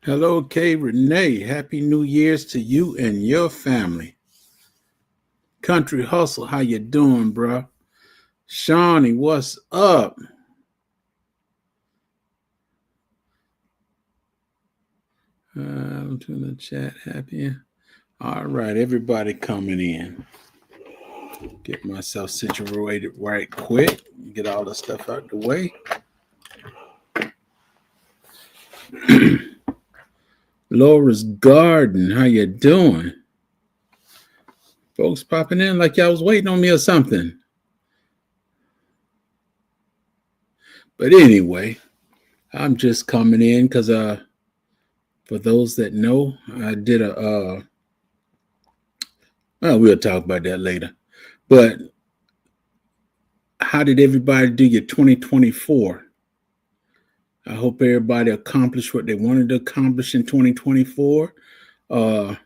Hello, Kay Renee. Happy New Year's to you and your family. Country Hustle, how you doing, bro? Shawnee, what's up? To the chat, happy. All right, everybody coming in. Get myself situated right quick. Get all the stuff out the way. Laura's Garden, how you doing? Folks popping in like y'all was waiting on me or something. But anyway, I'm just coming in because for those that know, I did well, we'll talk about that later. But how did everybody do your 2024? I hope everybody accomplished what they wanted to accomplish in 2024. I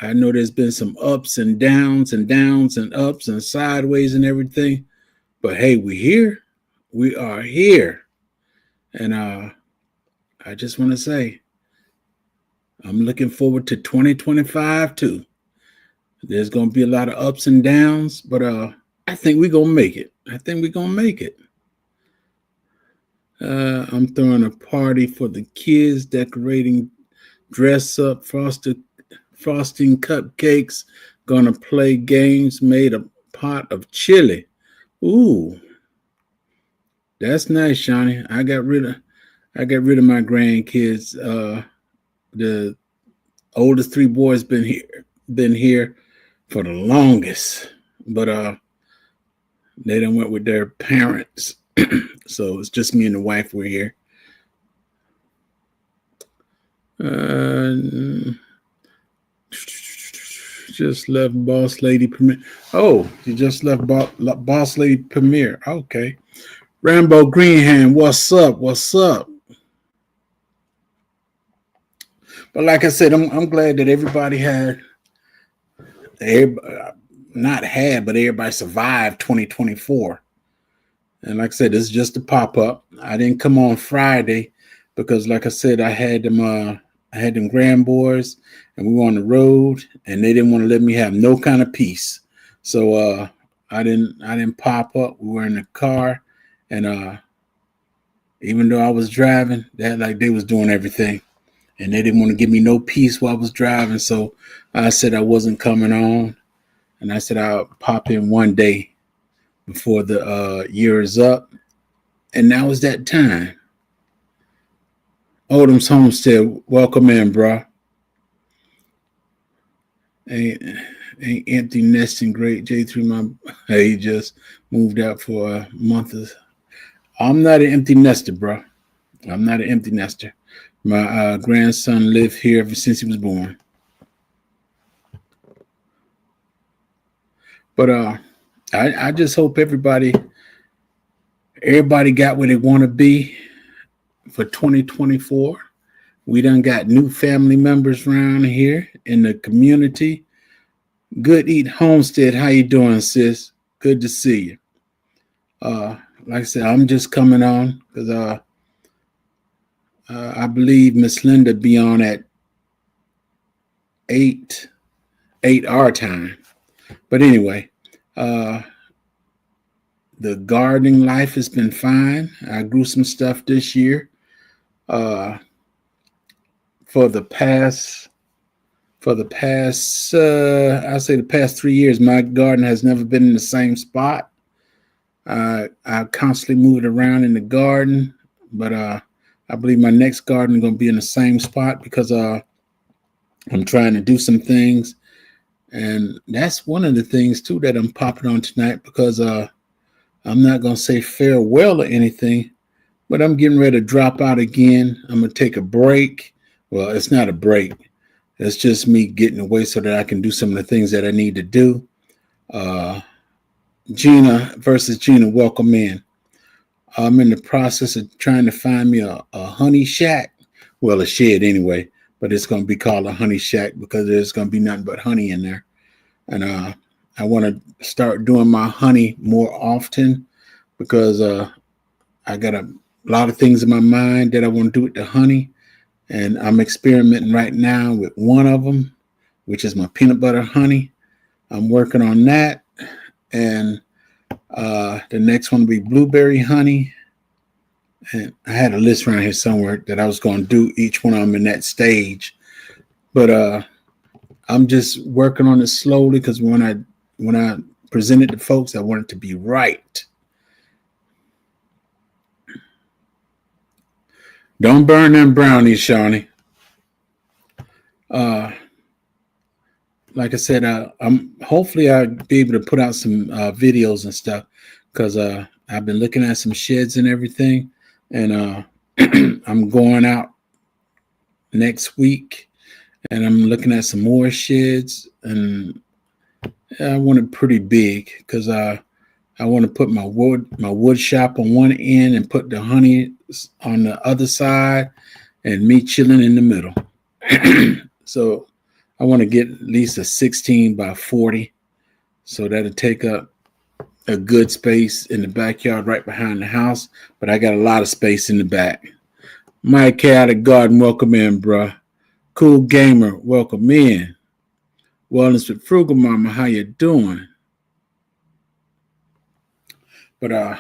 know there's been some ups and downs and ups and sideways and everything. But hey, we're here. We are here. And I just want to say, I'm looking forward to 2025 too. There's going to be a lot of ups and downs, but I think we're going to make it. I'm throwing a party for the kids, decorating, dress up, frosting cupcakes, gonna play games, made a pot of chili. Ooh, that's nice, Shawnee. I got rid of my grandkids. The oldest three boys been here for the longest, but they done went with their parents. So it's just me and the wife. We're here. Just left Boss Lady Premiere. Oh, you just left Boss Lady Premiere. Okay. Rambo Greenhand, what's up? But like I said, I'm glad that everybody everybody survived 2024. And like I said, this is just a pop-up. I didn't come on Friday because, like I said, I had them grandboys and we were on the road and they didn't want to let me have no kind of peace. So I didn't pop up. We were in the car and even though I was driving, they was doing everything. And they didn't want to give me no peace while I was driving. So I said I wasn't coming on. And I said I'll pop in one day before the year is up. And now is that time. Odom's Homestead, welcome in, bro. Ain't empty nesting great. J3, he just moved out for a month. I'm not an empty nester, bro. I'm not an empty nester. My grandson lived here ever since he was born. But I just hope everybody got where they want to be for 2024. We done got new family members around here in the community. Good Eat Homestead, how you doing, sis? Good to see you. Like I said, I'm just coming on because I believe Miss Linda be on at 8 our time. But anyway, the gardening life has been fine. I grew some stuff this year. For the past, I say the past 3 years, my garden has never been in the same spot. I constantly moved around in the garden, but I believe my next garden is going to be in the same spot because I'm trying to do some things. And that's one of the things, too, that I'm popping on tonight because I'm not going to say farewell or anything, but I'm getting ready to drop out again. I'm going to take a break. Well, it's not a break. It's just me getting away so that I can do some of the things that I need to do. Gina, welcome in. I'm in the process of trying to find me a honey shack. Well, a shed anyway, but it's going to be called a honey shack because there's going to be nothing but honey in there. And I want to start doing my honey more often because I got a lot of things in my mind that I want to do with the honey. and I'm experimenting right now with one of them, which is my peanut butter honey. I'm working on that, and the next one will be blueberry honey. And I had a list around here somewhere that I was going to do each one of them in that stage, but I'm just working on it slowly because when I present it to folks, I want it to be right. Don't burn them brownies, Shawnee. Like I said, I'm hopefully I'll be able to put out some videos and stuff because I've been looking at some sheds and everything, and I'm going out next week, and I'm looking at some more sheds, and I want it pretty big because I want to put my wood shop on one end and put the honey on the other side, and me chilling in the middle. So I want to get at least a 16 by 40, so that'll take up a good space in the backyard right behind the house. But I got a lot of space in the back. Mike out of Garden, welcome in, bruh. Cool Gamer, welcome in. Wellness with Frugal Mama, how you doing? But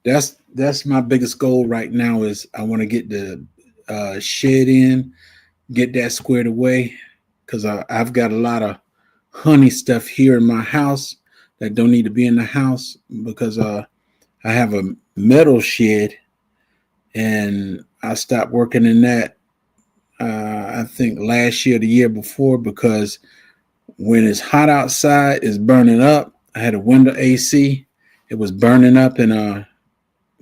that's my biggest goal right now is I want to get the shed in, get that squared away, because I've got a lot of honey stuff here in my house that don't need to be in the house because I have a metal shed and I stopped working in that I think last year, the year before, because when it's hot outside, it's burning up. I had a window AC. It was burning up and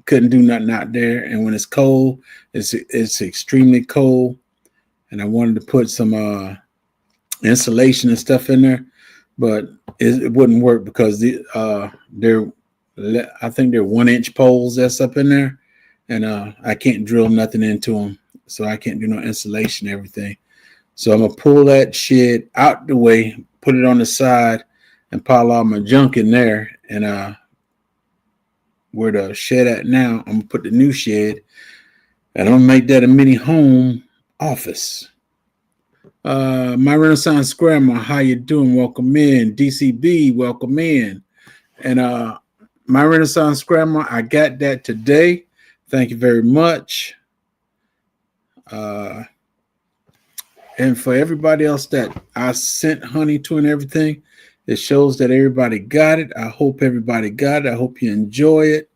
couldn't do nothing out there. And when it's cold, it's extremely cold. And I wanted to put some insulation and stuff in there, but it wouldn't work because I think they're 1-inch poles that's up in there, and I can't drill nothing into them, so I can't do no insulation, everything. So I'm gonna pull that shed out the way, put it on the side, and pile all my junk in there. And where the shed at now, I'm gonna put the new shed, and I'm gonna make that a mini home office. My Renaissance Grandma, how you doing? Welcome in. DCB, welcome in. And my Renaissance Grandma, I got that today. Thank you very much. And for everybody else that I sent honey to and everything, it shows that everybody got it. I hope everybody got it. I hope you enjoy it.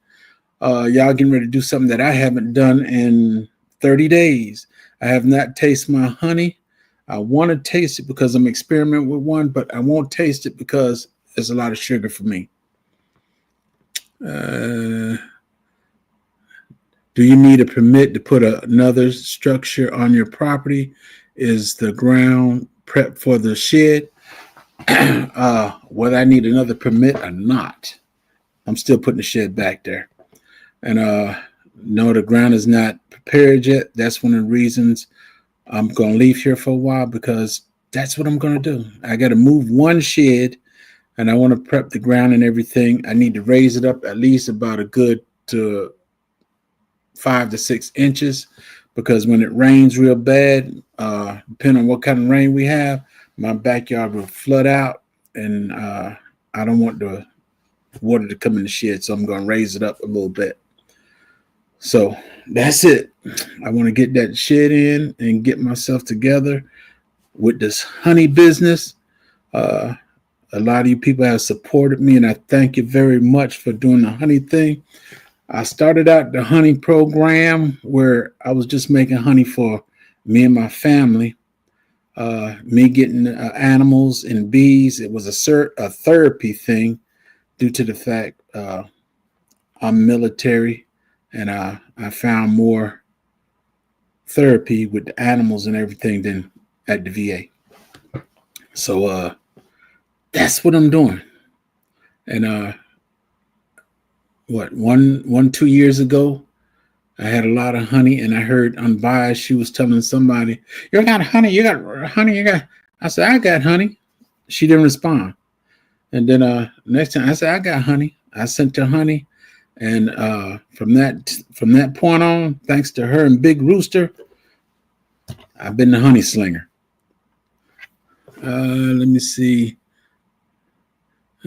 Y'all getting ready to do something that I haven't done in 30 days. I have not tasted my honey. I want to taste it because I'm experimenting with one, but I won't taste it because there's a lot of sugar for me. Do you need a permit to put another structure on your property? Is the ground prep for the shed? Whether I need another permit or not, I'm still putting the shed back there. And no, the ground is not prepared yet. That's one of the reasons I'm going to leave here for a while, because that's what I'm going to do. I got to move one shed, and I want to prep the ground and everything. I need to raise it up at least about a good 5 to 6 inches, because when it rains real bad, depending on what kind of rain we have, my backyard will flood out, and I don't want the water to come in the shed, so I'm going to raise it up a little bit. So that's it. I want to get that shed in and get myself together with this honey business. A lot of you people have supported me, and I thank you very much for doing the honey thing. I started out the honey program where I was just making honey for me and my family. Me getting animals and bees. It was a therapy thing due to the fact I'm military, and I found more therapy with the animals and everything than at the VA. So that's what I'm doing. And 2 years ago, I had a lot of honey, and I heard Unbiased, she was telling somebody, you got honey, you got honey, you got. I said, I got honey. She didn't respond. And then next time I said, I got honey. I sent her honey. And from that point on, thanks to her and Big Rooster, I've been the honey slinger. Let me see.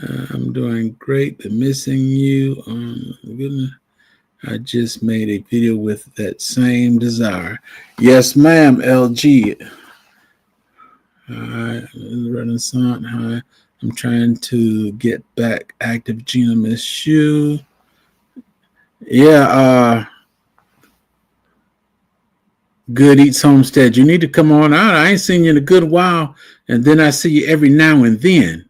I'm doing great. But missing you. Goodness. I just made a video with that same desire. Yes, ma'am, LG. Hi, Renaissance. Hi. I'm trying to get back active. Gina, miss you. Yeah, Good Eats Homestead. You need to come on out. I ain't seen you in a good while, and then I see you every now and then.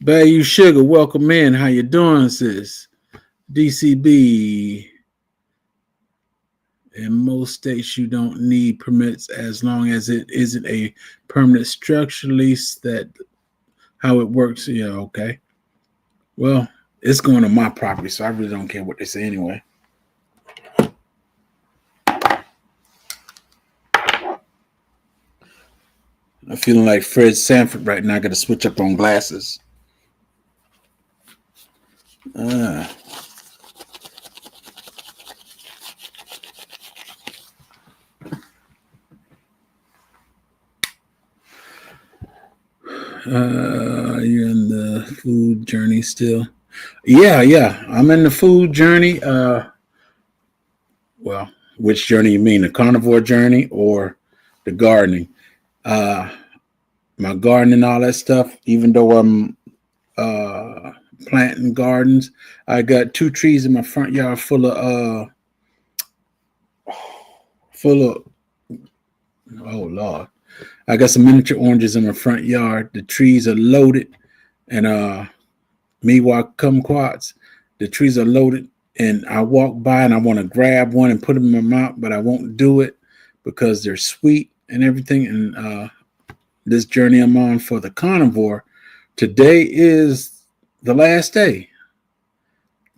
Bayou Sugar, welcome in. How you doing, sis? DCB. In most states, you don't need permits as long as it isn't a permanent structure lease. That how it works. Yeah, okay. Well, it's going on my property, so I really don't care what they say anyway. I'm feeling like Fred Sanford right now. I got to switch up on glasses. You're in the food journey still? Yeah. I'm in the food journey. Well, which journey you mean? The carnivore journey or the gardening? My gardening, all that stuff. Even though I'm planting gardens, I got 2 trees in my front yard full of oh Lord. I got some miniature oranges in my front yard. The trees are loaded, and Miwok kumquats. The trees are loaded, and I walk by and I want to grab one and put them in my mouth, but I won't do it because they're sweet and everything. And this journey I'm on for the carnivore, today is the last day.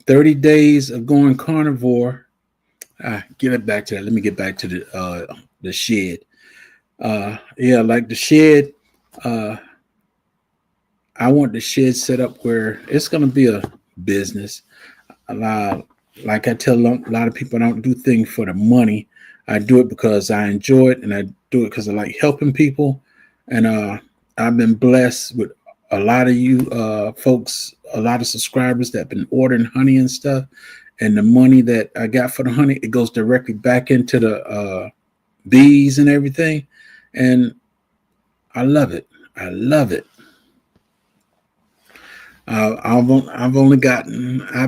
30 days of going carnivore. Get it back to that. Let me get back to the shed. Yeah, like the shed. I want the shed set up where it's going to be a business. Like I tell a lot of people, I don't do things for the money. I do it because I enjoy it, and I do it because I like helping people. And I've been blessed with a lot of you folks, a lot of subscribers that have been ordering honey and stuff. And the money that I got for the honey, it goes directly back into the bees and everything. And I love it. I love it. I've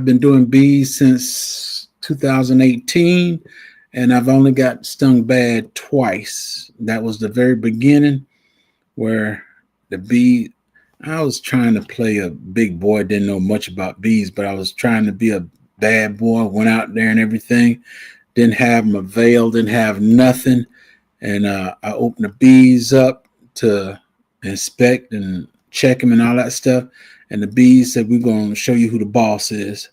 been doing bees since 2018, and I've only got stung bad twice. That was the very beginning where I was trying to play a big boy, didn't know much about bees, but I was trying to be a bad boy, went out there and everything, didn't have my veil, didn't have nothing. And I opened the bees up to inspect and check them and all that stuff. And the bees said, we're going to show you who the boss is.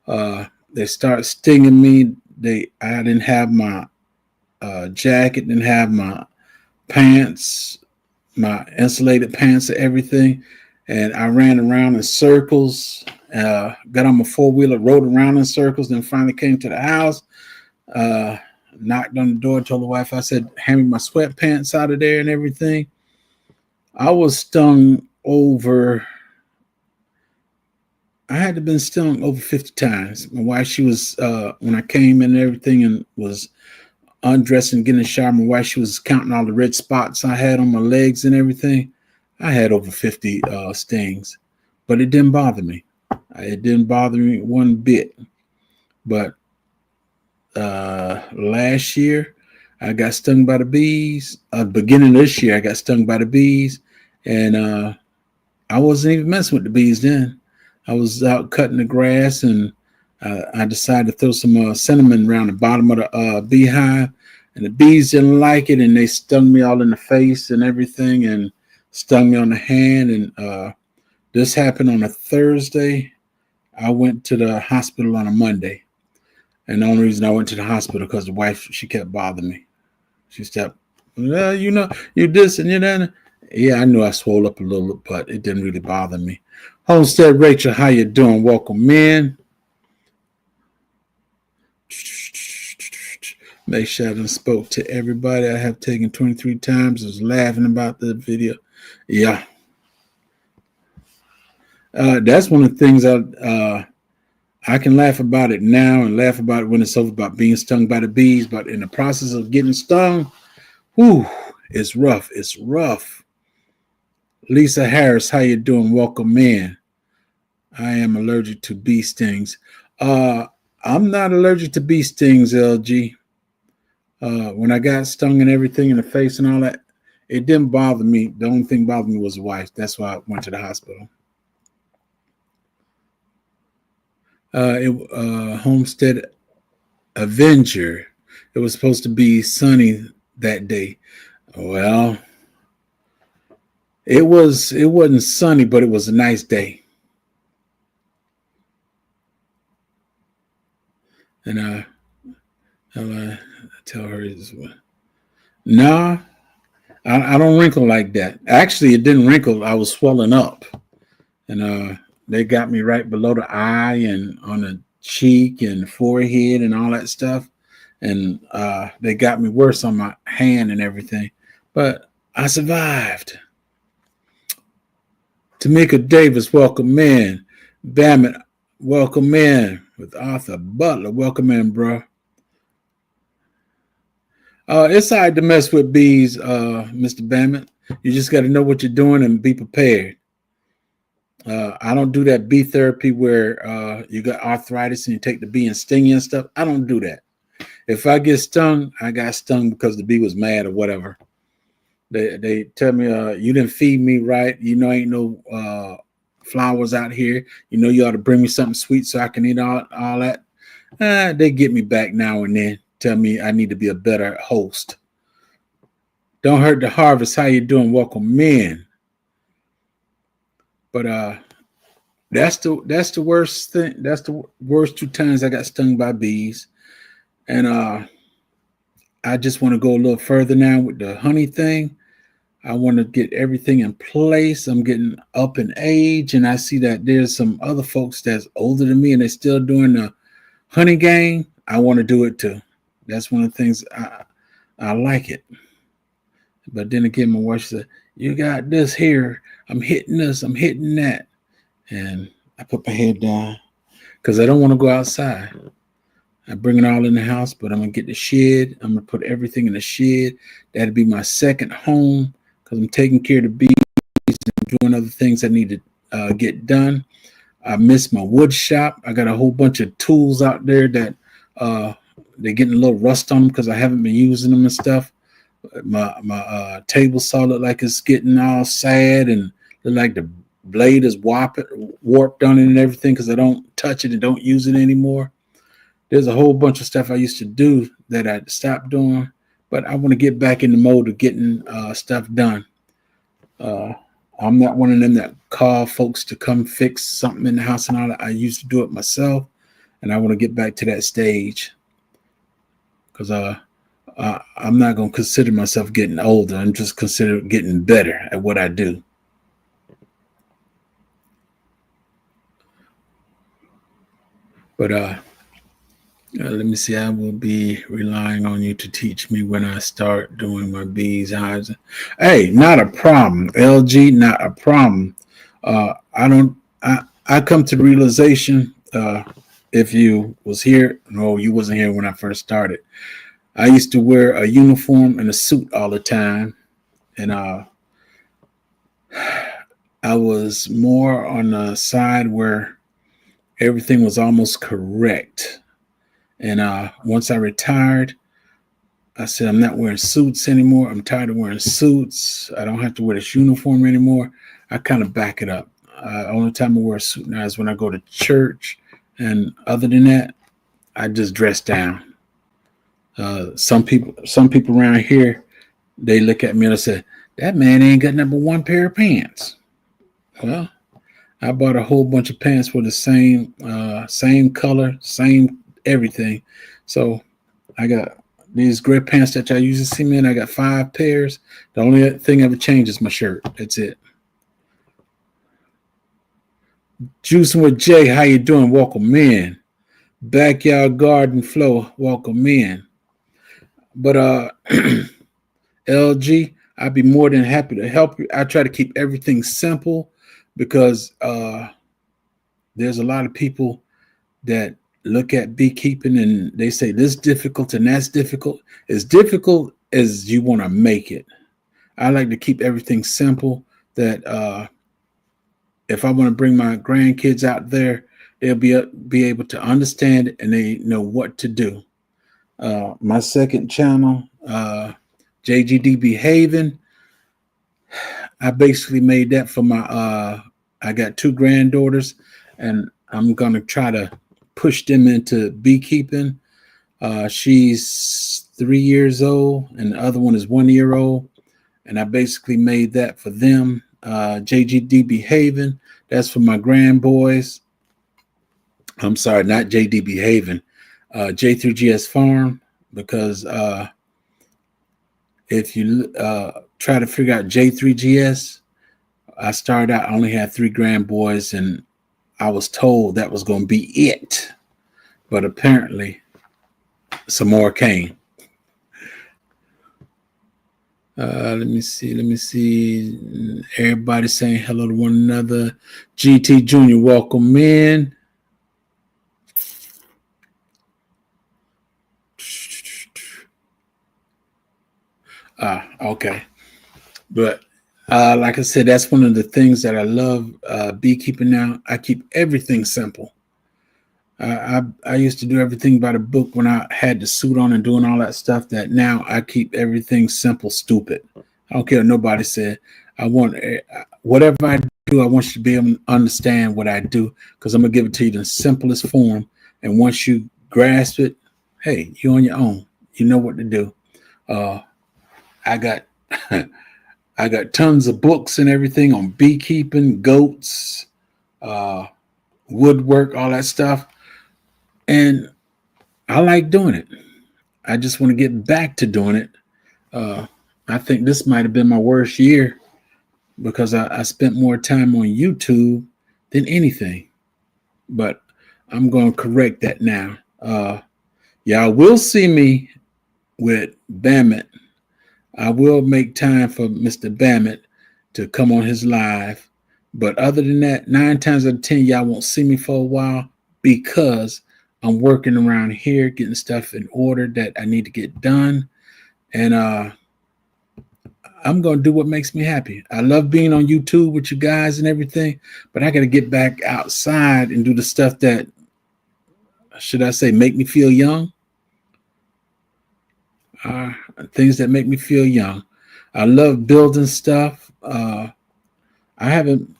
They start stinging me. I didn't have my jacket, didn't have my pants, my insulated pants, and everything. And I ran around in circles, got on my 4-wheeler, rode around in circles, then finally came to the house, knocked on the door, told the wife, I said, hand me my sweatpants out of there and everything. I was stung over... I had to been stung over 50 times. My wife, she was, when I came in and everything and was undressing, getting a shower, my wife, she was counting all the red spots I had on my legs and everything. I had over 50 stings, but it didn't bother me. It didn't bother me one bit. But last year, I got stung by the bees. Beginning of this year, I got stung by the bees, and I wasn't even messing with the bees then. I was out cutting the grass, and I decided to throw some cinnamon around the bottom of the beehive, and the bees didn't like it, and they stung me all in the face and everything, and stung me on the hand. And this happened on a Thursday. I went to the hospital on a Monday, and the only reason I went to the hospital because the wife, she kept bothering me. She said, well, you know, you this and you that. Yeah, I knew I swole up a little, but it didn't really bother me. Homestead Rachel, how you doing? Welcome in. Make sure I done spoke to everybody. I have taken 23 times. I was laughing about the video. Yeah. That's one of the things I can laugh about it now and laugh about it when it's over about being stung by the bees. But in the process of getting stung, whew, it's rough. It's rough. Lisa Harris, how you doing? Welcome in. I am allergic to bee stings. I'm not allergic to bee stings, LG. When I got stung and everything in the face and all that, it didn't bother me. The only thing bothered me was the wife. That's why I went to the hospital. Homestead Avenger. It was supposed to be sunny that day. Well, it wasn't sunny, but it was a nice day. And I tell her, nah, I don't wrinkle like that. Actually, it didn't wrinkle. I was swelling up, and they got me right below the eye and on the cheek and forehead and all that stuff. And they got me worse on my hand and everything. But I survived. Tamika Davis, welcome in. Bammett, welcome in. With Arthur Butler, welcome in, bro. It's hard to mess with bees, Mr. Bammett. You just got to know what you're doing and be prepared. I don't do that bee therapy where you got arthritis and you take the bee and sting you and stuff. I don't do that. If I get stung, I got stung because the bee was mad or whatever. They tell me, you didn't feed me right. You know, ain't no flowers out here. You know, you ought to bring me something sweet so I can eat all that. They get me back now and then. Tell me I need to be a better host. Don't hurt the harvest. How you doing? Welcome in. But that's the worst thing. That's the worst 2 times I got stung by bees. And I just want to go a little further now with the honey thing. I want to get everything in place. I'm getting up in age, and I see that there's some other folks that's older than me, and they're still doing the honey game. I want to do it too. That's one of the things I like it. But then again, my wife said, "You got this here. I'm hitting this. I'm hitting that," and I put my head down because I don't want to go outside. I bring it all in the house, but I'm gonna get the shed. I'm gonna put everything in the shed. That'll be my second home because I'm taking care of the bees and doing other things I need to get done. I miss my wood shop. I got a whole bunch of tools out there that they're getting a little rust on them because I haven't been using them and stuff. My table saw look like it's getting all sad and look like the blade is warped on it and everything because I don't touch it and don't use it anymore. There's a whole bunch of stuff I used to do that I stopped doing, but I want to get back in the mode of getting stuff done. I'm not one of them that call folks to come fix something in the house and all that. I used to do it myself, and I want to get back to that stage because I'm not going to consider myself getting older. I'm just consider getting better at what I do. But let me see. I will be relying on you to teach me when I start doing my bees, hives. Hey, not a problem. LG, not a problem. I come to the realization, if you was here, no, you wasn't here when I first started. I used to wear a uniform and a suit all the time. And I was more on the side where everything was almost correct. And once I retired, I said, I'm not wearing suits anymore. I'm tired of wearing suits. I don't have to wear this uniform anymore. I kind of back it up. Only time I wear a suit now is when I go to church. And other than that, I just dress down. Some people around here, they look at me and they say, that man ain't got number one pair of pants. Well, I bought a whole bunch of pants with the same color, same everything. So I got these gray pants that y'all usually see me in. I got 5 pairs. The only thing ever changed is my shirt. That's it. Juicing with Jay, how you doing? Welcome in. Backyard Garden Flow, welcome in. But LG, I'd be more than happy to help you. I try to keep everything simple because there's a lot of people that look at beekeeping and they say this difficult and that's difficult. As difficult as you want to make it. I like to keep everything simple that if I want to bring my grandkids out there, they'll be able to understand it and they know what to do. My second channel, JGD Behaving, I basically made that for my I got two granddaughters and I'm gonna try to push them into beekeeping. She's 3 years old and the other one is 1 year old. And I basically made that for them. JGD Behaving, that's for my grandboys. I'm sorry, not JD Behaving, J3GS Farm, because if you try to figure out J3GS, I started out, I only had 3 grandboys, and I was told that was going to be it. But apparently, some more came. Let me see. Everybody saying hello to one another. GT Jr., welcome in. Okay. But like I said, that's one of the things that I love beekeeping now. I keep everything simple. I used to do everything by the book when I had the suit on and doing all that stuff. That now I keep everything simple, stupid. I don't care what nobody said. I want whatever I do, I want you to be able to understand what I do because I'm gonna give it to you in the simplest form. And once you grasp it, hey, you're on your own. You know what to do. I got I got tons of books and everything on beekeeping, goats, woodwork, all that stuff. And I like doing it. I just want to get back to doing it. I think this might have been my worst year because I spent more time on YouTube than anything. But I'm going to correct that now. Y'all will see me with Bammett. I will make time for Mr. Bammett to come on his live. But other than that, 9 times out of 10, y'all won't see me for a while because I'm working around here, getting stuff in order that I need to get done. And I'm going to do what makes me happy. I love being on YouTube with you guys and everything, but I got to get back outside and do the stuff that, should I say, make me feel young? Things that make me feel young. I love building stuff. I haven't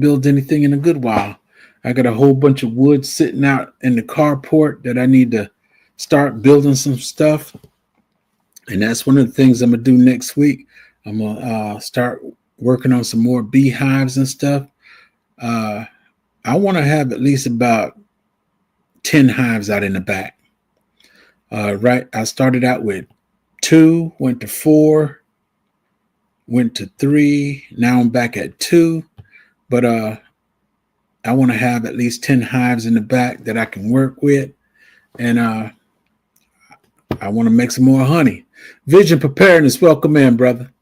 built anything in a good while. I got a whole bunch of wood sitting out in the carport that I need to start building some stuff. And that's one of the things I'm going to do next week. I'm going to start working on some more beehives and stuff. I want to have at least about 10 hives out in the back. Right. I started out with 2, went to 4, went to 3. Now I'm back at 2. But I want to have at least 10 hives in the back that I can work with. And I want to make some more honey. Vision Preparedness, welcome in, brother.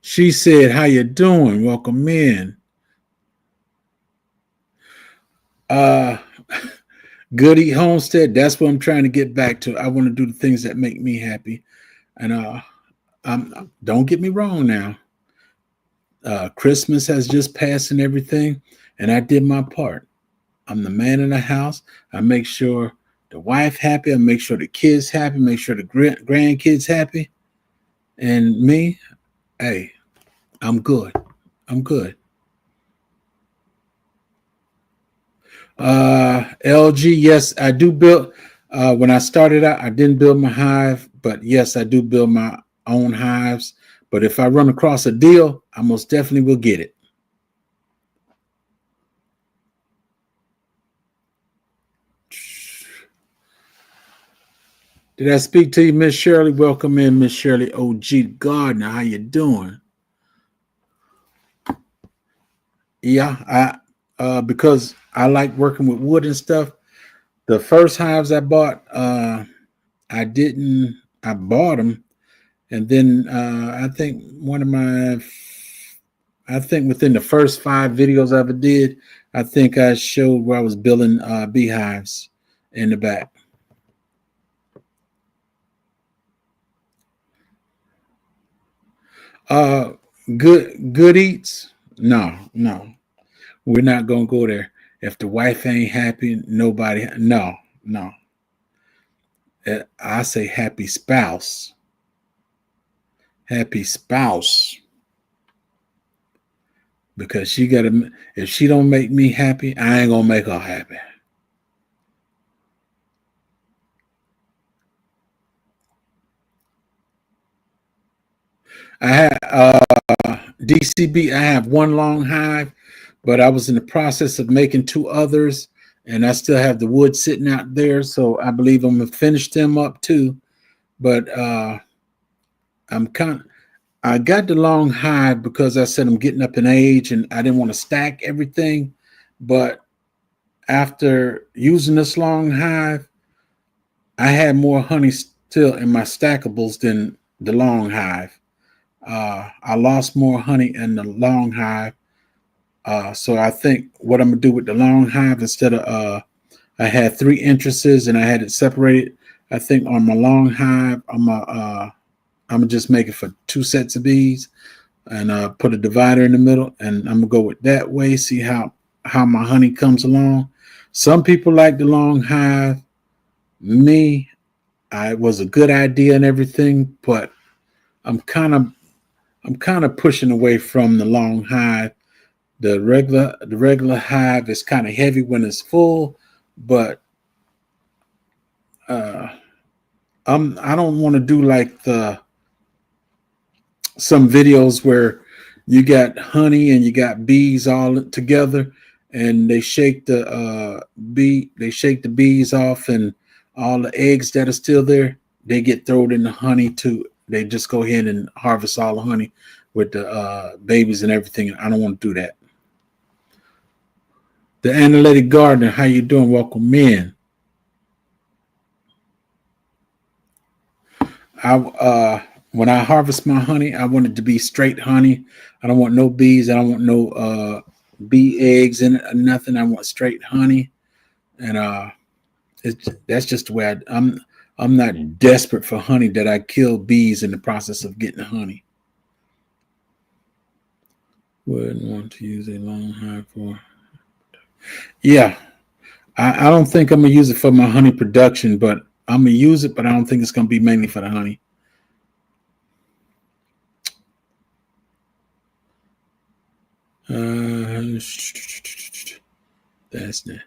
She said, how you doing? Welcome in. Goody Homestead, that's what I'm trying to get back to. I want to do the things that make me happy. And don't get me wrong now. Christmas has just passed and everything, and I did my part. I'm the man in the house. I make sure the wife happy. I make sure the kids happy. Make sure the grandkids happy. And me, hey, I'm good. I'm good. LG, yes, I do build. When I started out, I didn't build my hive, but yes, I do build my own hives. But if I run across a deal, I most definitely will get it. Did I speak to you, Miss Shirley? Welcome in, Miss Shirley OG Gardner. How you doing? Yeah, because I like working with wood and stuff. The first hives I bought, I didn't. I bought them, and then I think within the first 5 videos I ever did, I think I showed where I was building beehives in the back. Uh, good eats? No, no, we're not gonna go there. If the wife ain't happy, nobody. No, no. I say happy spouse, because she gotta. If she don't make me happy, I ain't gonna make her happy. I had DCB. I have one long hive, but I was in the process of making 2 others, and I still have the wood sitting out there. So I believe I'm gonna finish them up too. But I'm kind. I got the long hive because I said I'm getting up in age, and I didn't want to stack everything. But after using this long hive, I had more honey still in my stackables than the long hive. I lost more honey in the long hive. So I think what I'm gonna do with the long hive, instead of I had 3 entrances and I had it separated. I think on my long hive, I'm gonna just make it for 2 sets of bees, and put a divider in the middle, and I'm gonna go with that way. See how my honey comes along. Some people like the long hive. Me, I was a good idea and everything, but I'm kind of I'm kind of pushing away from the long hive. The regular hive is kind of heavy when it's full, but uh, I don't want to do like the some videos where you got honey and you got bees all together, and they shake the bees off, and all the eggs that are still there, they get thrown in the honey too. They just go ahead and harvest all the honey with the babies and everything. I don't want to do that. The analytic gardener, how you doing? Welcome in. I When I harvest my honey, I want it to be straight honey. I don't want no bees. I don't want no bee eggs in it or nothing. I want straight honey, and that's just the way I'm not desperate for honey that I kill bees in the process of getting the honey. Wouldn't want to use a long hive for. Yeah, I don't think I'm gonna use it for my honey production, but I'm gonna use it. But I don't think it's gonna be mainly for the honey. That's not.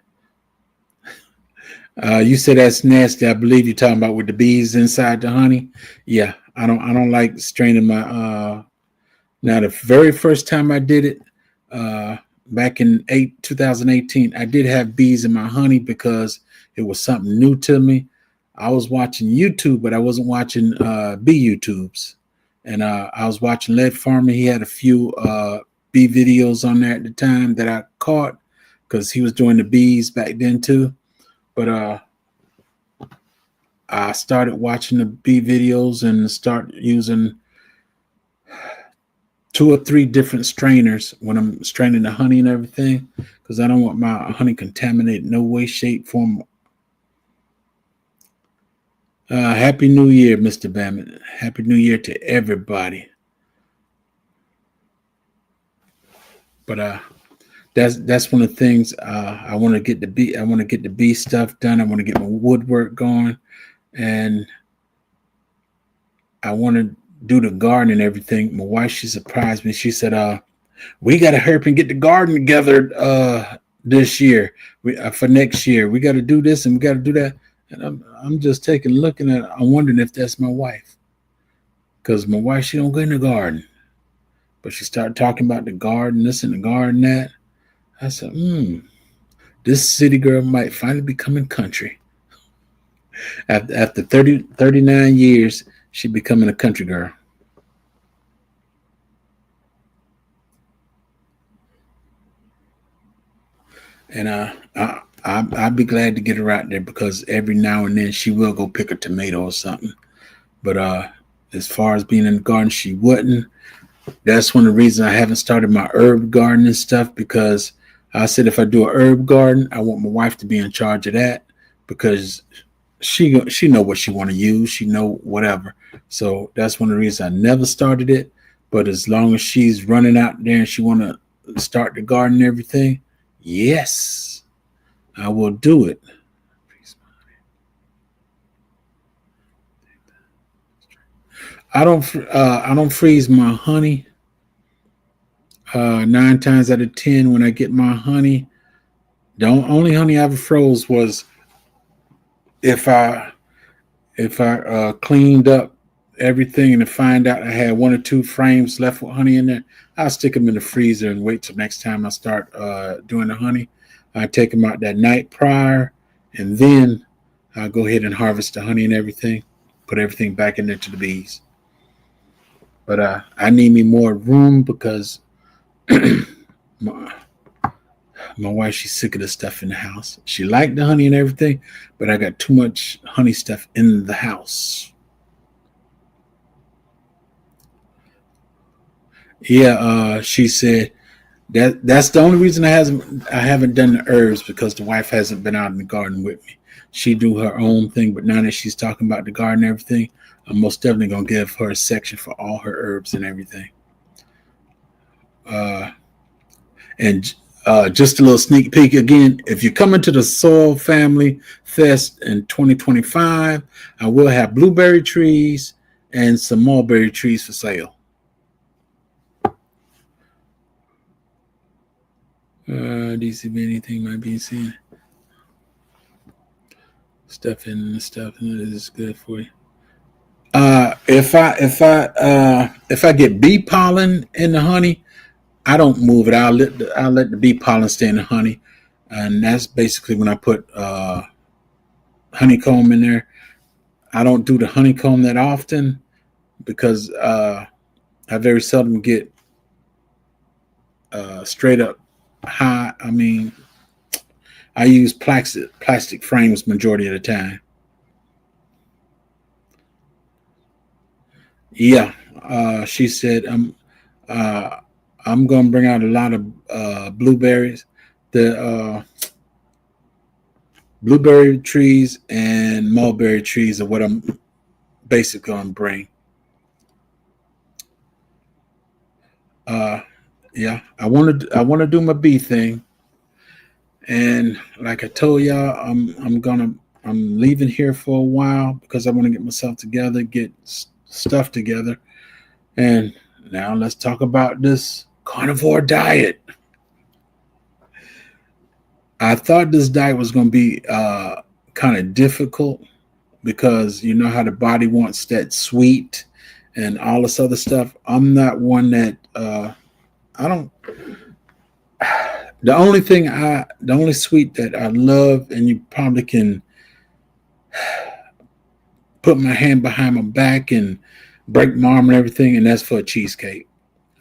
You said that's nasty. I believe you're talking about with the bees inside the honey. Yeah, I don't like straining my. Now the very first time I did it, uh, back in 2018, I did have bees in my honey because it was something new to me. I was watching YouTube, but I wasn't watching bee YouTubes, and I was watching Lead Farmer. He had a few bee videos on there at the time that I caught because he was doing the bees back then too. But I started watching the bee videos and start using 2 or 3 different strainers when I'm straining the honey and everything, because I don't want my honey contaminated no way, shape, form. Happy New Year, Mr. Bammett. Happy New Year to everybody. But that's one of the things I want to get the bee. I want to get the bee stuff done. I want to get my woodwork going, and I want to do the garden and everything. My wife, she surprised me. She said, "We got to hurry up and get the garden together this year. For next year. We got to do this and we got to do that." And I'm just looking at it. I'm wondering if that's my wife, because my wife, she don't go in the garden, but she started talking about the garden, this and the garden that. I said, this city girl might finally be coming country. After 39 years, she becoming a country girl. And I'd be glad to get her out there because every now and then she will go pick a tomato or something. But as far as being in the garden, she wouldn't. That's one of the reasons I haven't started my herb garden and stuff, because I said if I do a herb garden, I want my wife to be in charge of that, because she know what she want to use, she know whatever. So that's one of the reasons I never started it. But as long as she's running out there and she want to start the garden and everything, yes, I will do it. I don't freeze my honey. 9 times out of 10, when I get my honey, the only honey I ever froze was if I cleaned up everything and to find out I had 1 or 2 frames left with honey in there. I'll stick them in the freezer and wait till next time I start doing the honey. I take them out that night prior, and then I'll go ahead and harvest the honey and everything, put everything back in there to the bees. But I need me more room because my, my wife, she's sick of the stuff in the house. She liked the honey and everything, but I got too much honey stuff in the house. Yeah, she said that's the only reason I haven't done the herbs, because the wife hasn't been out in the garden with me. She do her own thing, but now that she's talking about the garden and everything, I'm most definitely gonna give her a section for all her herbs and everything. Uh, and just a little sneak peek again. If you're coming to the Soil Family Fest in 2025, I will have blueberry trees and some mulberry trees for sale. DCB, anything might be seen. Stuff in the stuff is good for you. If I get bee pollen in the honey, I don't move it. I'll let the bee pollen stay in the honey, and that's basically when I put honeycomb in there. I don't do the honeycomb that often because I very seldom get straight up high. I mean, I use plastic frames majority of the time. Yeah, she said uh, I'm gonna bring out a lot of blueberries. The blueberry trees and mulberry trees are what I'm basically gonna bring. Uh, yeah, I want to do my bee thing, and like I told y'all, I'm leaving here for a while because I want to get myself together, get stuff together, and now let's talk about this carnivore diet. I thought this diet was going to be kind of difficult because you know how the body wants that sweet and all this other stuff. I'm not one that I don't. The only sweet that I love, and you probably can put my hand behind my back and break my arm and everything, and that's for a cheesecake.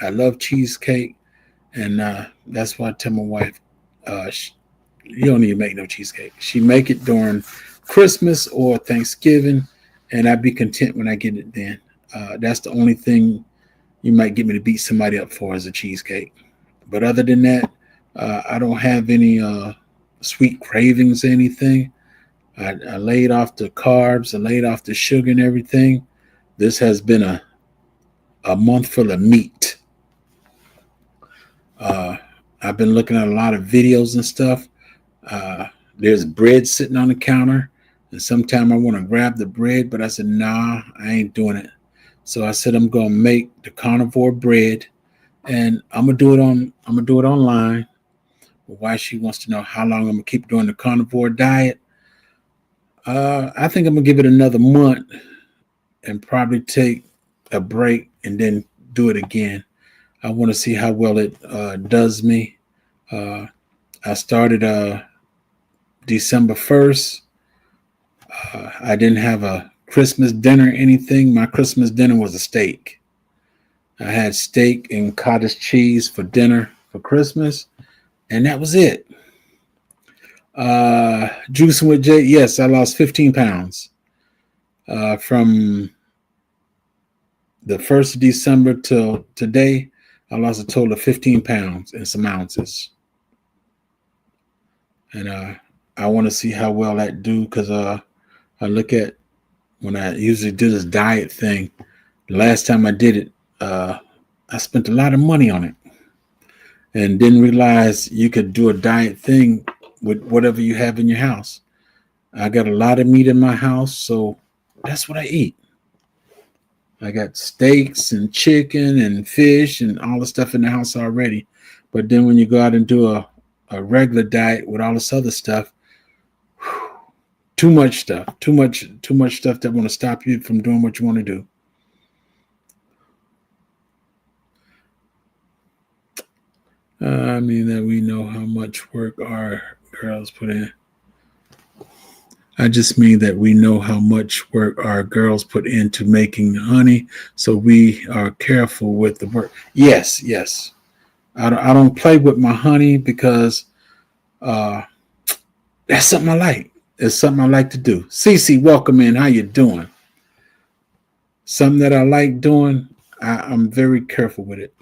I love cheesecake, and that's why I tell my wife, uh, you don't need to make no cheesecake. She make it during Christmas or Thanksgiving, and I'd be content when I get it then. That's the only thing you might get me to beat somebody up for is a cheesecake. But other than that, I don't have any sweet cravings or anything. I laid off the carbs, I laid off the sugar and everything. This has been a month full of meat. Uh, I've been looking at a lot of videos and stuff. Uh, there's bread sitting on the counter, and sometimes I want to grab the bread, but I said, nah, I ain't doing it. So I said I'm gonna make the carnivore bread, and I'm gonna do it online. Why she wants to know how long I'm gonna keep doing the carnivore diet. I think I'm gonna give it another month and probably take a break and then do it again. I want to see how well it does me. Uh, I started December 1st. I didn't have a Christmas dinner or anything. My Christmas dinner was a steak. I had steak and cottage cheese for dinner for Christmas, and that was it. Juicing with Jay. Yes, I lost 15 pounds from the 1st of December till today. I lost a total of 15 pounds and some ounces. And I want to see how well that do, because I look at when I usually do this diet thing. The last time I did it, I spent a lot of money on it and didn't realize you could do a diet thing with whatever you have in your house. I got a lot of meat in my house, so that's what I eat. I got steaks and chicken and fish and all the stuff in the house already. But then when you go out and do a regular diet with all this other stuff, too much stuff that want to stop you from doing what you want to do. I mean that we know how much work our girls put in. I just mean that we know how much work our girls put into making honey, so we are careful with the work. Yes. I don't play with my honey because that's something I like. It's something I like to do. Cece, welcome in. How you doing? Something that I like doing. I'm very careful with it.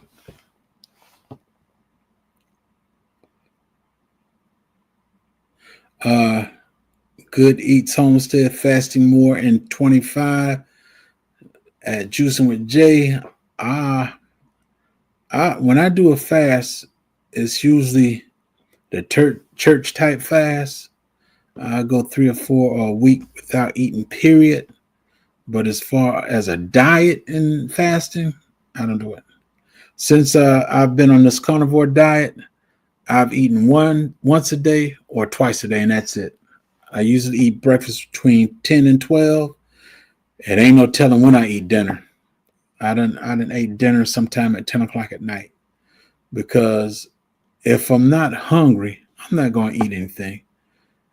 Good Eats Homestead, fasting more in 25 at Juicing with Jay. When I do a fast, it's usually the church type fast. I go 3 or 4 a week without eating, period. But as far as a diet and fasting, I don't do it. Since I've been on this carnivore diet, I've eaten once a day or twice a day, and that's it. I usually eat breakfast between 10 and 12. It ain't no telling when I eat dinner. I done ate dinner sometime at 10 o'clock at night, because if I'm not hungry, I'm not going to eat anything.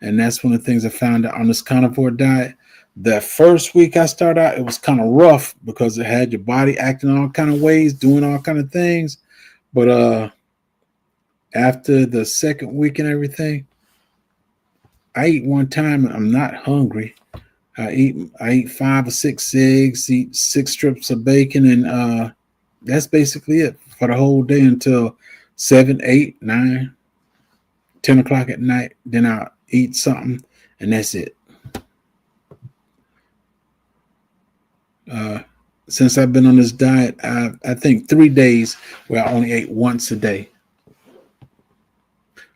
And that's one of the things I found out on this carnivore diet. That first week I started out, it was kind of rough because it had your body acting all kind of ways, doing all kind of things. But after the second week and everything, I eat one time and I'm not hungry. I eat 5 or 6 eggs, eat 6 strips of bacon, and that's basically it for the whole day until 7, 8, 9, 10 o'clock at night. Then I'll eat something, and that's it. Since I've been on this diet, I think 3 days where I only ate once a day.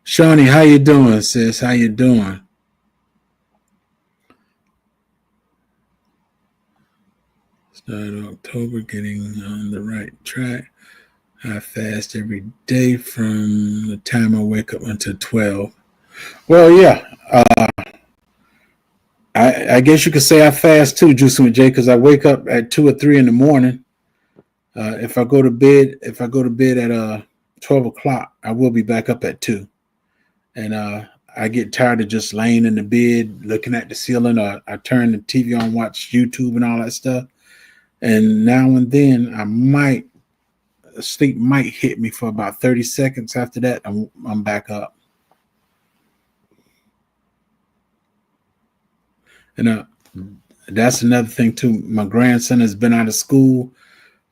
Shawnee, how you doing, sis? How you doing? Started October, getting on the right track. I fast every day from the time I wake up until 12. Well, yeah. I guess you could say I fast too, Juicing with Jay, because I wake up at 2 or 3 in the morning. If I go to bed at 12 o'clock, I will be back up at 2. And I get tired of just laying in the bed looking at the ceiling, or I turn the TV on, watch YouTube and all that stuff. And now and then sleep might hit me for about 30 seconds. After that, I'm back up. And that's another thing too. My grandson has been out of school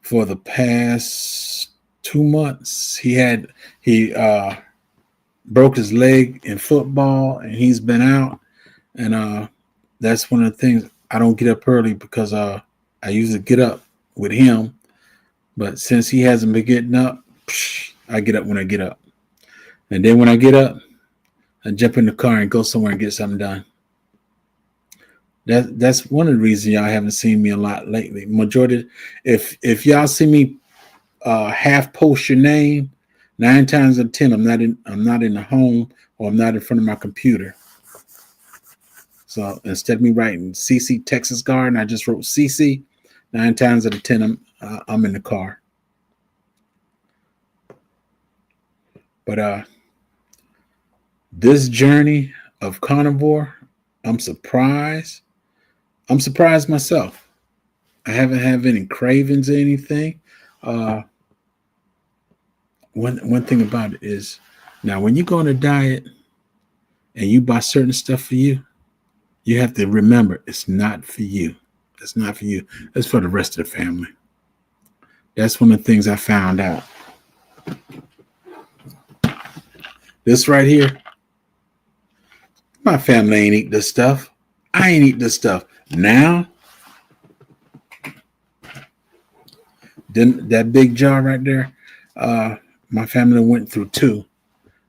for the past 2 months. He broke his leg in football, and he's been out. And that's one of the things. I don't get up early because I usually get up with him. But since he hasn't been getting up, I get up when I get up. And then when I get up, I jump in the car and go somewhere and get something done. That's one of the reasons y'all haven't seen me a lot lately. Majority, if y'all see me half post your name, 9 times out of 10, I'm not in the home, or I'm not in front of my computer. So instead of me writing CC Texas Garden, I just wrote CC. 9 times out of 10, I'm in the car. But this journey of carnivore, I'm surprised. I'm surprised myself. I haven't had any cravings or anything. One thing about it is, now when you go on a diet, and you buy certain stuff for you, you have to remember it's not for you. It's not for you. It's for the rest of the family. That's one of the things I found out. This right here, my family ain't eat this stuff. I ain't eat this stuff. Now, then that big jar right there, my family went through two.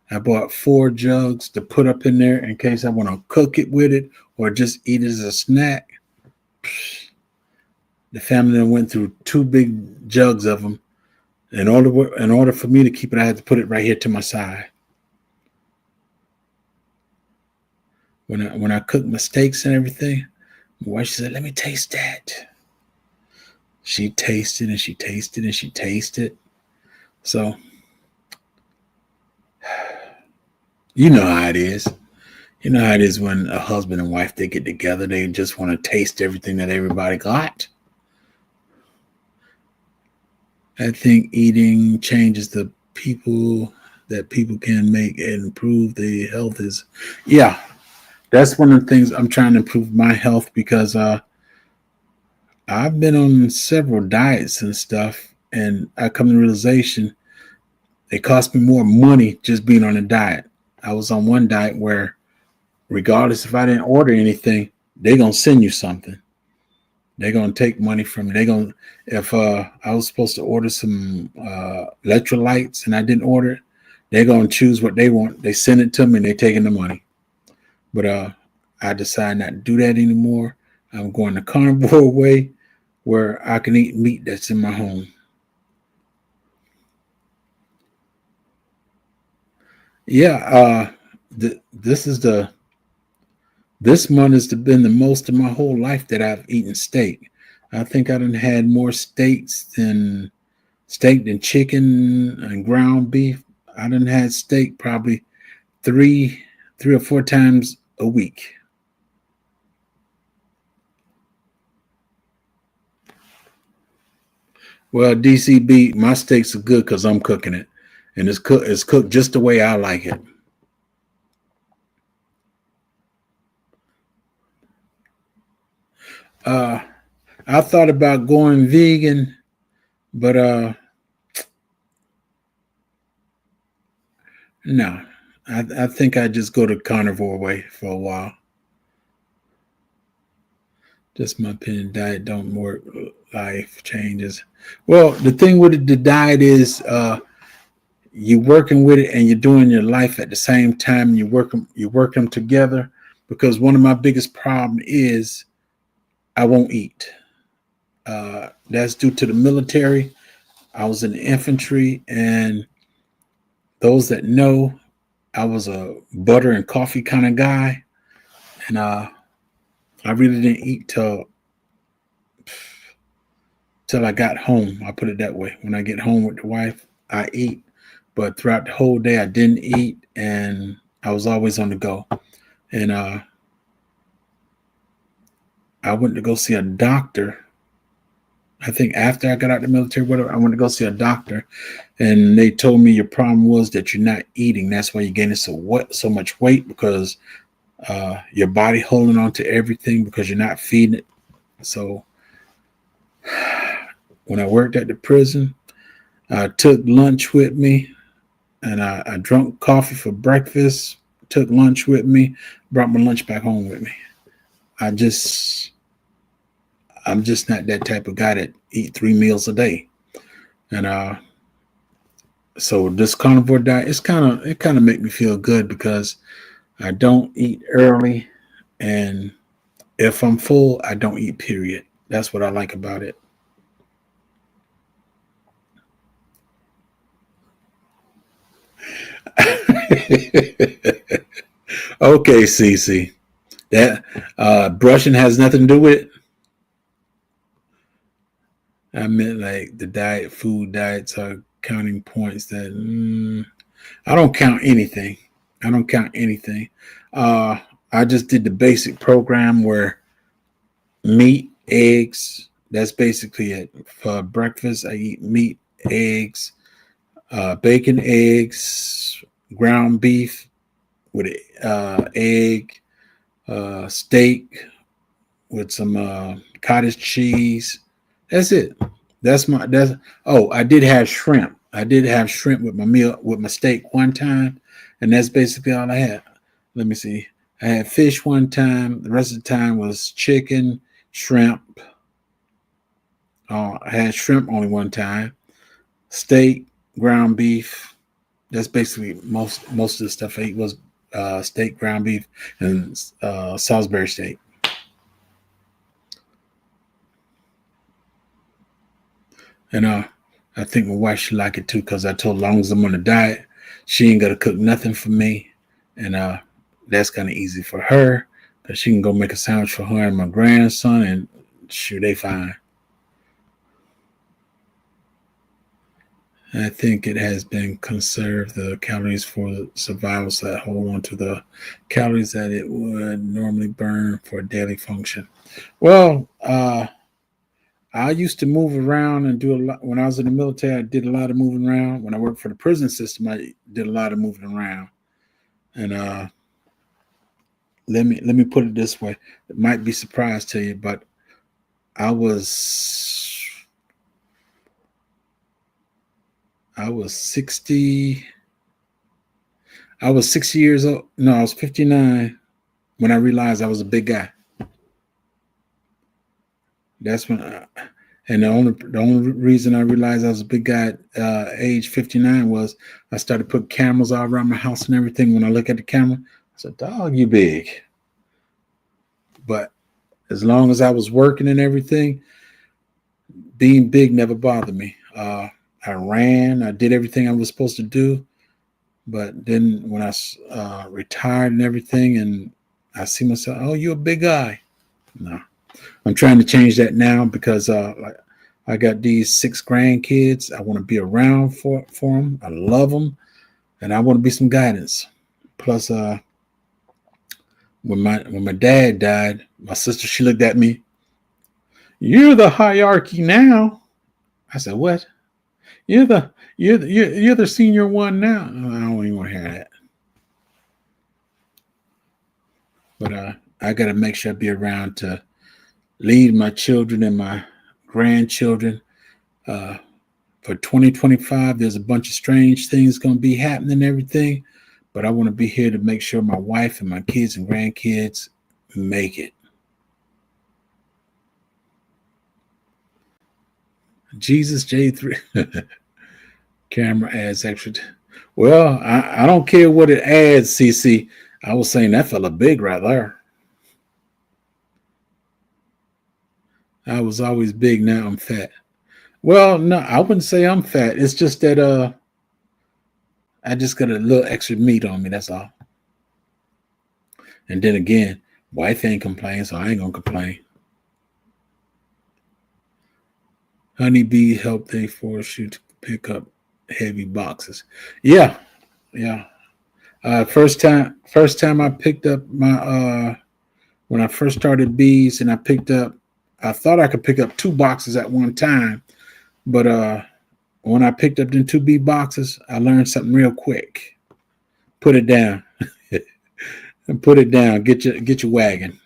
I bought 4 jugs to put up in there in case I want to cook it with it or just eat it as a snack. The family went through 2 big jugs of them. In order for me to keep it, I had to put it right here to my side. When I cook my steaks and everything, my wife said, "Let me taste that." She tasted and she tasted and she tasted. So you know how it is. You know how it is when a husband and wife, they get together, they just want to taste everything that everybody got. I think eating changes the people that people can make and improve the health is, yeah, that's one of the things I'm trying to improve my health because I've been on several diets and stuff, and I come to the realization it cost me more money just being on a diet. I was on one diet where regardless if I didn't order anything, they're gonna send you something. They're gonna take money from you. They're gonna if I was supposed to order some electrolytes and I didn't order it, they're gonna choose what they want. They send it to me and they're taking the money. But I decided not to do that anymore. I'm going the carnivore way where I can eat meat that's in my home. Yeah, this month has been the most of my whole life that I've eaten steak. I think I done had more steak than chicken and ground beef. I done had steak probably three or 4 times a week. Well, DCB, my steaks are good because I'm cooking it, and it's cooked just the way I like it. Uh, I thought about going vegan, but no, I think I just go the carnivore way for a while. Just my opinion. Diet don't work. Life changes. Well, the thing with the diet is you're working with it and you're doing your life at the same time. You work them together because one of my biggest problem is I won't eat. That's due to the military. I was in the infantry, and those that know, I was a butter and coffee kind of guy, and I really didn't eat till I got home. I put it that way. When I get home with the wife, I eat, but throughout the whole day, I didn't eat, and I was always on the go. And I went to go see a doctor. I think after I got out of the military, whatever, I went to go see a doctor, and they told me your problem was that you're not eating. That's why you're gaining so much weight because your body holding on to everything because you're not feeding it. So when I worked at the prison, I took lunch with me, and I drank coffee for breakfast. Took lunch with me, brought my lunch back home with me. I just I'm just not that type of guy that eat 3 meals a day. And so this carnivore diet, it kind of make me feel good because I don't eat early, and if I'm full, I don't eat. Period. That's what I like about it. Okay, Cece. That brushing has nothing to do with it. I meant like the food diets are counting points that I don't count anything. I don't count anything. Uh, I just did the basic program where meat, eggs. That's basically it. For breakfast, I eat meat, eggs, bacon, eggs, ground beef with egg, steak with some cottage cheese. That's it. That's. Oh, I did have shrimp. I did have shrimp with my meal with my steak one time, and that's basically all I had. Let me see. I had fish one time. The rest of the time was chicken, shrimp. I had shrimp only one time. Steak, ground beef. That's basically most of the stuff I ate was steak, ground beef, and Salisbury steak. And I think my wife should like it too because I told her, as long as I'm on a diet, she ain't got to cook nothing for me, and that's kind of easy for her because she can go make a sandwich for her and my grandson, and shoot, they fine. I think it has been conserved the calories for the survival, so that hold on to the calories that it would normally burn for daily function. Well, I used to move around and do a lot. When I was in the military, I did a lot of moving around. When I worked for the prison system, I did a lot of moving around. And let me put it this way: it might be a surprise to you, but I was I was 60. I was 60 years old. No, I was 59 when I realized I was a big guy. That's when, and the only reason I realized I was a big guy at age 59 was I started putting cameras all around my house and everything. When I look at the camera, I said, "Dog, you big." But as long as I was working and everything, being big never bothered me. I ran, I did everything I was supposed to do. But then when I retired and everything, and I see myself, "Oh, you're a big guy." No, I'm trying to change that now because I got these 6 grandkids. I want to be around for them. I love them, and I want to be some guidance. Plus, when my dad died, my sister, she looked at me. "You're the hierarchy now." I said, "What? You're the senior one now." I don't even want to hear that. But I got to make sure I be around to lead my children and my grandchildren. Uh, for 2025, there's a bunch of strange things going to be happening and everything, but I want to be here to make sure my wife and my kids and grandkids make it. Jesus J3 camera adds extra. Well, I don't care what it adds, CC. I was saying that fella big right there. I was always big. Now I'm fat. Well, no, I wouldn't say I'm fat. It's just that I just got a little extra meat on me. That's all. And then again, wife ain't complaining, so I ain't gonna complain. Honeybee help they force you to pick up heavy boxes. Yeah, yeah. First time I picked up my when I first started bees, and I thought I could pick up 2 boxes at one time, but when I picked up them 2 bee boxes, I learned something real quick. Put it down. And put it down. Get your wagon.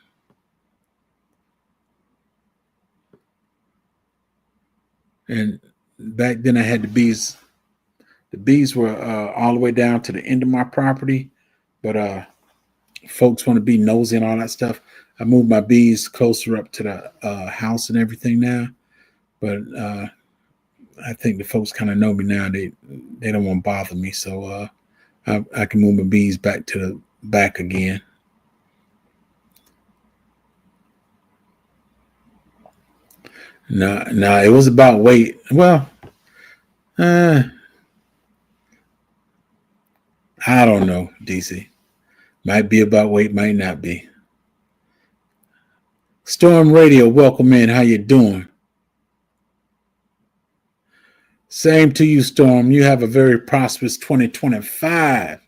And back then I had the bees. The bees were all the way down to the end of my property, but folks want to be nosy and all that stuff. I moved my bees closer up to the house and everything now, but I think the folks kind of know me now. They don't want to bother me, so I can move my bees back to the back again. No, it was about weight. Well, I don't know, DC. Might be about weight, might not be. Storm Radio, welcome in. How you doing? Same to you, Storm. You have a very prosperous 2025.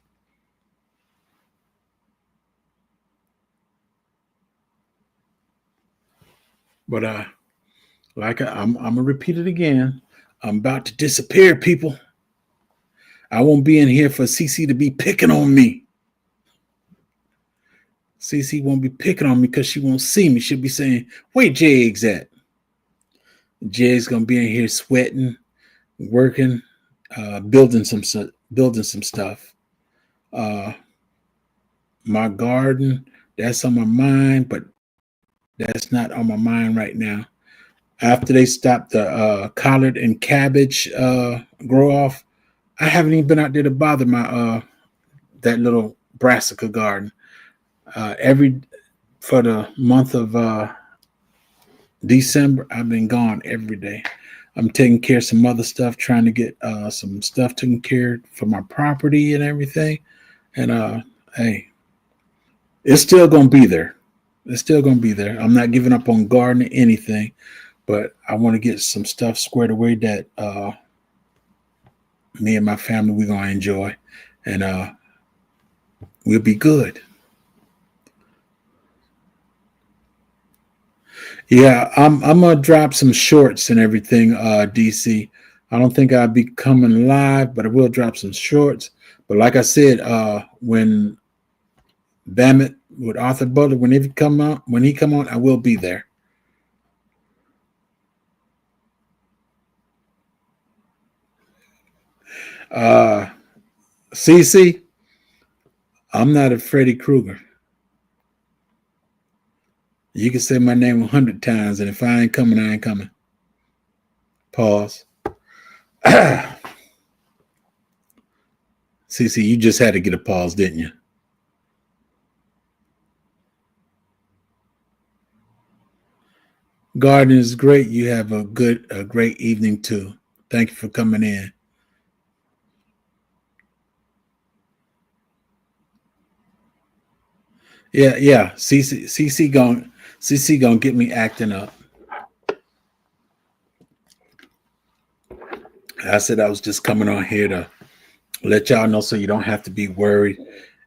But I'm gonna repeat it again. I'm about to disappear, people. I won't be in here for CC to be picking on me. CC won't be picking on me because she won't see me. She'll be saying, "Where Jags at?" Jags gonna be in here sweating, working, building some stuff. Uh, my garden, that's on my mind, but that's not on my mind right now. After they stopped the collard and cabbage grow off, I haven't even been out there to bother my that little brassica garden. Every For the month of December, I've been gone every day. I'm taking care of some other stuff, trying to get some stuff taken care of for my property and everything. And hey, it's still gonna be there. It's still gonna be there. I'm not giving up on gardening anything, but I want to get some stuff squared away that me and my family we're gonna enjoy, and we'll be good. Yeah, I'm gonna drop some shorts and everything, DC. I don't think I'll be coming live, but I will drop some shorts. But like I said, when Bamit with Arthur Butler, when he come on, I will be there. CC, I'm not a Freddy Krueger. You can say my name 100 times, and if I ain't coming, I ain't coming. Pause. CC, you just had to get a pause, didn't you? Garden is great. You have a great evening too. Thank you for coming in. Yeah. CC gonna get me acting up. I said I was just coming on here to let y'all know so you don't have to be worried.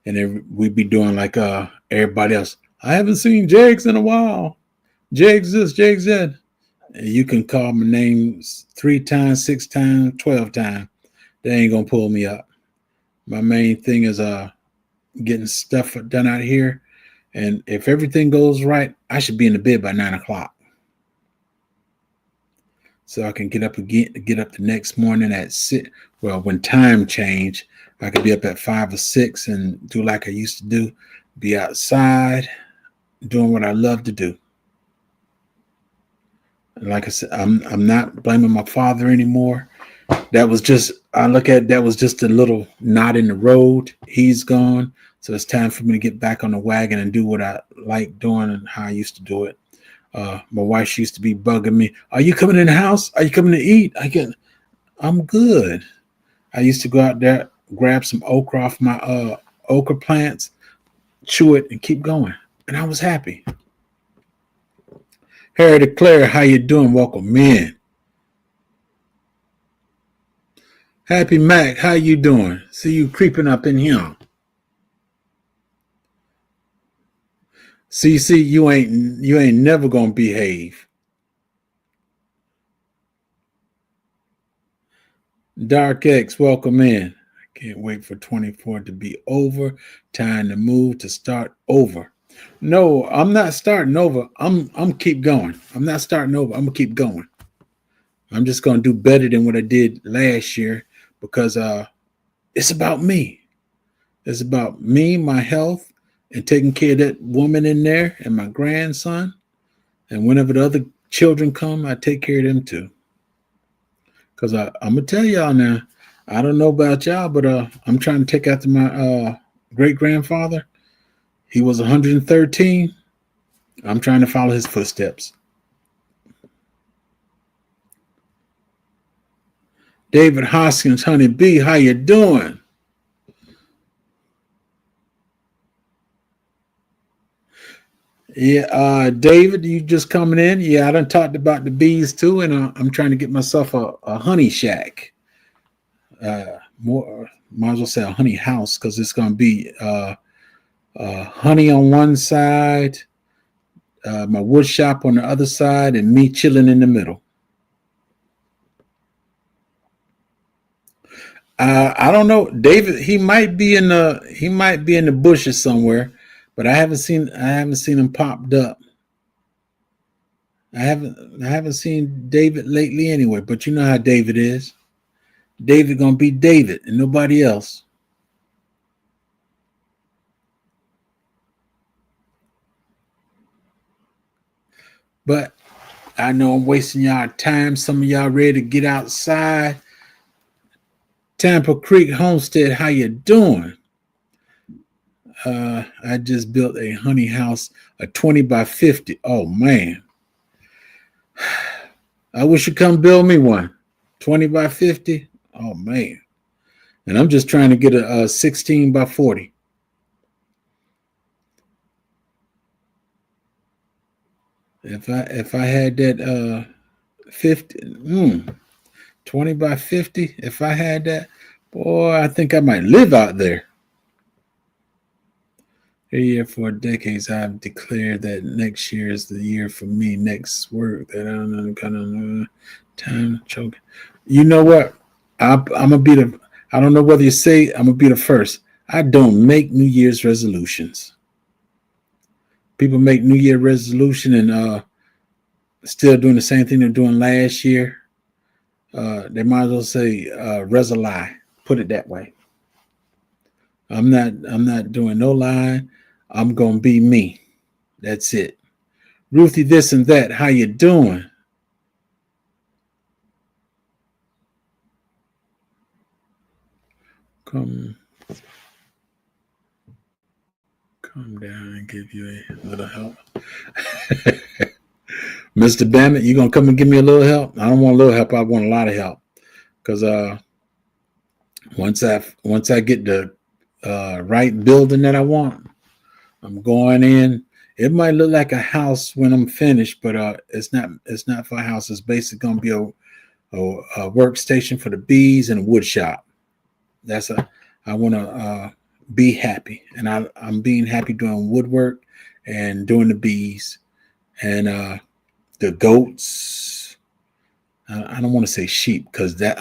And then we be doing like everybody else. I haven't seen Jags in a while. Jags this, Jags that. And you can call my names 3 times, 6 times, 12 times. They ain't gonna pull me up. My main thing is getting stuff done out here. And if everything goes right, I should be in the bed by 9 o'clock. So I can get up the next morning at 6. Well, when time change, I could be up at 5 or 6 and do like I used to do, be outside doing what I love to do. Like I said, I'm not blaming my father anymore. That was just a little knot in the road. He's gone. So it's time for me to get back on the wagon and do what I like doing and how I used to do it. My wife used to be bugging me. Are you coming in the house? Are you coming to eat? I'm good. I used to go out there, grab some okra off my okra plants, chew it, and keep going. And I was happy. Harry Claire, how you doing? Welcome in. Happy Mac, how you doing? See you creeping up in here. CC, you ain't never gonna behave. Dark X, welcome in. I can't wait for 24 to be over. Time to move to start over. No, I'm not starting over. I'm keep going. I'm not starting over. I'm gonna keep going. I'm just gonna do better than what I did last year because it's about me. It's about me, my health, and taking care of that woman in there and my grandson. And whenever the other children come, I take care of them too. Because I'm gonna tell y'all now, I don't know about y'all, but I'm trying to take after my great grandfather. He was 113. I'm trying to follow his footsteps. David Hoskins, Honey B, how you doing? Yeah, David, you just coming in? Yeah, I done talked about the bees too, and I'm trying to get myself a honey shack. Might as well say a honey house because it's going to be honey on one side, my wood shop on the other side, and me chilling in the middle. I don't know, David. He might be in the bushes somewhere, but I haven't seen them popped up. I haven't seen David lately anyway. But you know how David is. David gonna be David and nobody else. But I know I'm wasting y'all time. Some of y'all ready to get outside. Tampa Creek Homestead, how you doing? I just built a honey house, a 20 by 50. Oh man. I wish you'd come build me one. 20 by 50. Oh man. And I'm just trying to get a 16 by 40. If I had that 50 20 by 50, if I had that, boy, I think I might live out there. Here for decades, I've declared that next year is the year for me. Next work that I'm kind of time choking. You know what? I'm gonna be the. I don't know whether you say I'm gonna be the first. I don't make New Year's resolutions. People make New Year resolution and still doing the same thing they're doing last year. They might as well say resolution. Put it that way. I'm not doing no lying. I'm gonna be me. That's it. Ruthie, this and that. How you doing? Come down and give you a little help. Mr. Bennett, you gonna come and give me a little help? I don't want a little help. I want a lot of help. Because once I get the right building that I want, I'm going in. It might look like a house when I'm finished, but it's not for a house. It's basically gonna be a workstation for the bees and a wood shop. I want to be happy, and I'm being happy doing woodwork and doing the bees and the goats. I don't want to say sheep because that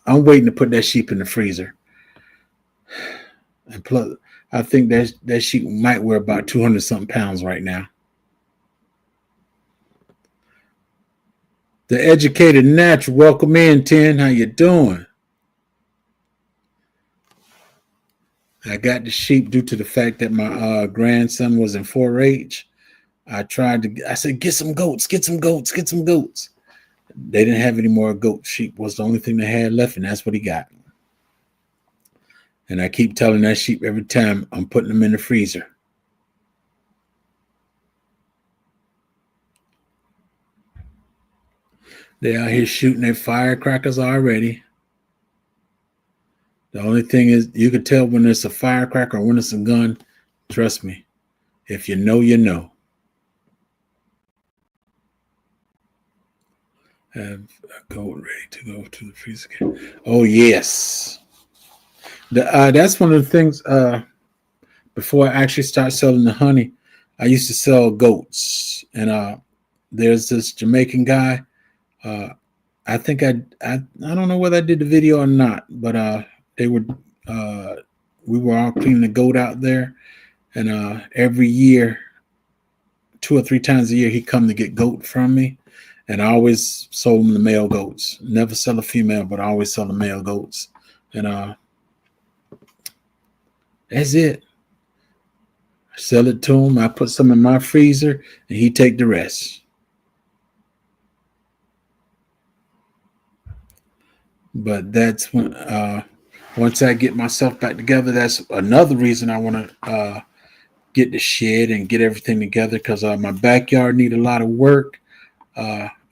I'm waiting to put that sheep in the freezer. And plus, I think that sheep might weigh about 200 something pounds right now. The educated natural, welcome in, 10. How you doing? I got the sheep due to the fact that my grandson was in 4-H. I said, get some goats. They didn't have any more goats. Sheep was the only thing they had left, and that's what he got. And I keep telling that sheep every time I'm putting them in the freezer. They out here shooting their firecrackers already. The only thing is you can tell when it's a firecracker or when it's a gun. Trust me. If you know, you know. Have a goat ready to go to the freezer. Oh, yes. That's one of the things before I actually start selling the honey, I used to sell goats. And there's this Jamaican guy. I think I don't know whether I did the video or not, but we were all cleaning the goat out there. And every year, 2 or 3 times a year, he'd come to get goat from me. And I always sold him the male goats. Never sell a female, but I always sell the male goats. And that's it. I sell it to him. I put some in my freezer, and he take the rest. But that's when once I get myself back together, that's another reason I want to get the shed and get everything together because my backyard need a lot of work.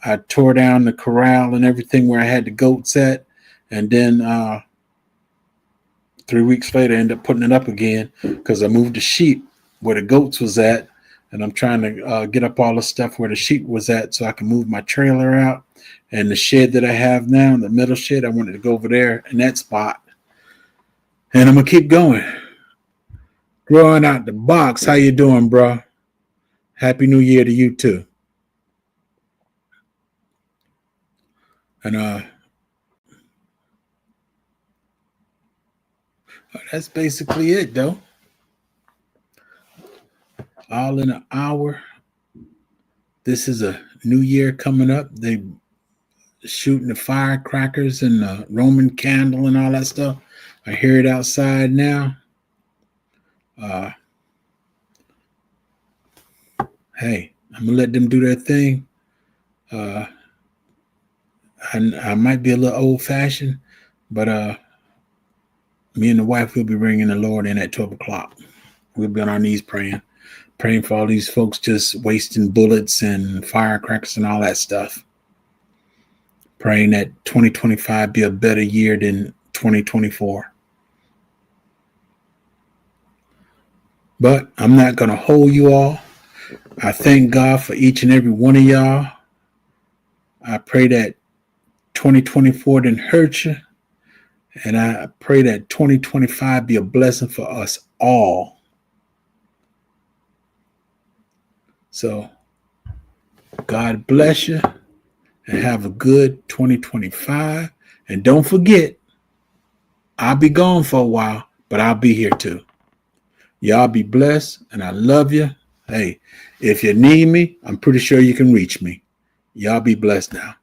I tore down the corral and everything where I had the goats at, and then 3 weeks later, I ended up putting it up again because I moved the sheep where the goats was at, and I'm trying to get up all the stuff where the sheep was at so I can move my trailer out. And the shed that I have now, the metal shed, I wanted to go over there in that spot. And I'm gonna keep going. Growing out the box, how you doing, bro? Happy New Year to you too. And that's basically it, though. all in an hour. This is a new year coming up. They shooting the firecrackers and the Roman candle and all that stuff. I hear it outside now. Hey, I'm gonna let them do their thing. I might be a little old fashioned, but me and the wife will be bringing the Lord in at 12 o'clock. We'll be on our knees praying for all these folks just wasting bullets and firecrackers and all that stuff. Praying that 2025 be a better year than 2024. But I'm not going to hold you all. I thank God for each and every one of y'all. I pray that 2024 didn't hurt you. And I pray that 2025 be a blessing for us all. So God bless you and have a good 2025. And don't forget, I'll be gone for a while, but I'll be here too. Y'all be blessed, and I love you. Hey, if you need me, I'm pretty sure you can reach me. Y'all be blessed now.